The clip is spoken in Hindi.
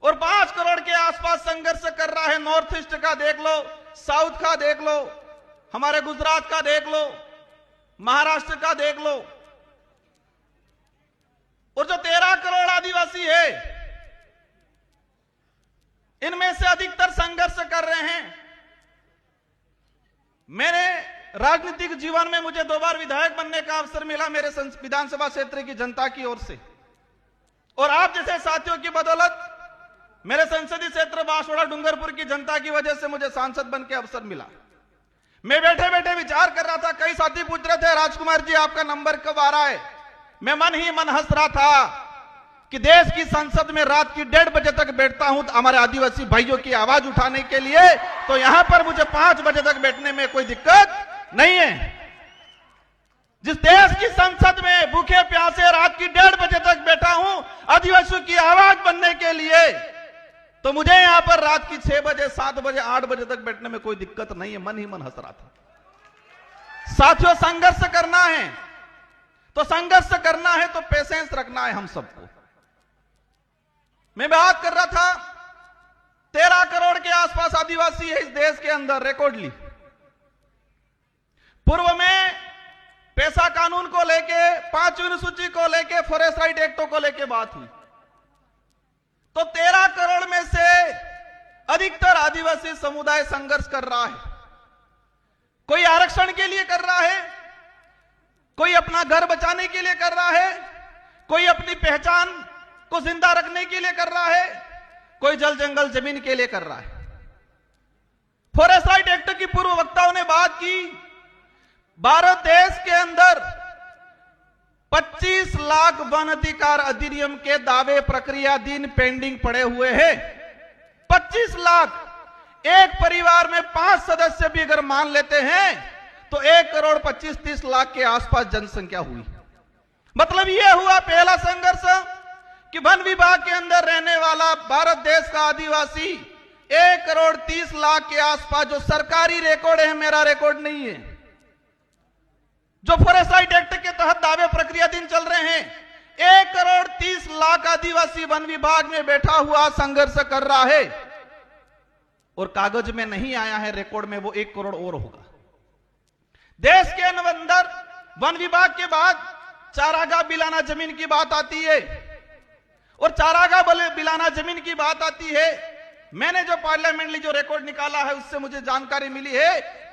और 5 करोड़ के आसपास संघर्ष कर रहा है। नॉर्थ ईस्ट का देख लो, साउथ का देख लो, हमारे गुजरात का देख लो, महाराष्ट्र का देख लो। और जो 13 करोड़ आदिवासी है, इनमें से अधिकतर संघर्ष कर रहे हैं। मेरे राजनीतिक जीवन में मुझे 2 बार विधायक बनने का अवसर मिला मेरे विधानसभा क्षेत्र की जनता की ओर से, और आप जैसे साथियों की बदौलत मेरे संसदीय क्षेत्र बांसवाड़ा डूंगरपुर की जनता की वजह से मुझे सांसद बन के अवसर मिला। मैं बैठे बैठे विचार कर रहा था, कई साथी पूछ रहे थे राजकुमार जी आपका नंबर कब आ रहा है। मैं मन ही मन हंस रहा था कि देश की संसद में रात की 1:30 बजे तक बैठता हूं तो हमारे आदिवासी भाइयों की आवाज उठाने के लिए, तो यहां पर मुझे 5 बजे तक बैठने में कोई दिक्कत नहीं है। जिस देश की संसद में भूखे प्यासे रात की 1:30 बजे तक बैठा हूं आदिवासियों की आवाज बनने के लिए, तो मुझे यहां पर रात की 6 बजे 7 बजे 8 बजे तक बैठने में कोई दिक्कत नहीं है। मन ही मन हंस रहा था। साथियों, संघर्ष करना है तो संघर्ष करना है तो पेशेंस रखना है हम सबको। मैं बात कर रहा था 13 करोड़ के आसपास आदिवासी है इस देश के अंदर रिकॉर्डली। पूर्व में पैसा कानून को लेके, 5वीं अनुसूची को लेके, फॉरेस्ट राइट एक्टों को लेके बात हुई, तो 13 करोड़ में से अधिकतर आदिवासी समुदाय संघर्ष कर रहा है। कोई आरक्षण के लिए कर रहा है, कोई अपना घर बचाने के लिए कर रहा है, कोई अपनी पहचान को जिंदा रखने के लिए कर रहा है, कोई जल जंगल जमीन के लिए कर रहा है। फॉरेस्ट राइट एक्ट की पूर्व वक्ताओं ने बात की, भारत देश के अंदर 25 लाख वन अधिकार अधिनियम के दावे प्रक्रियाधीन पेंडिंग पड़े हुए हैं। 25 लाख। एक परिवार में 5 सदस्य भी अगर मान लेते हैं तो 1 करोड़ 25-30 लाख के आसपास जनसंख्या हुई। मतलब यह हुआ पहला संघर्ष कि वन विभाग के अंदर रहने वाला भारत देश का आदिवासी 1 करोड़ 30 लाख के आसपास, जो सरकारी रिकॉर्ड है, मेरा रिकॉर्ड नहीं है, जो फॉरेस्ट राइट एक्ट के तहत दावे प्रक्रियाधीन चल रहे हैं, 1 करोड़ 30 लाख आदिवासी वन विभाग में बैठा हुआ संघर्ष कर रहा है। और कागज में नहीं आया है, रिकॉर्ड में वो 1 करोड़ और होगा। देश के अंदर वन विभाग के बाद चारागाह बिलाना जमीन की बात आती है, और चारागाह बिलाना जमीन की बात आती है। मैंने जो पार्लियामेंटली जो रिकॉर्ड निकाला है उससे मुझे जानकारी मिली है कि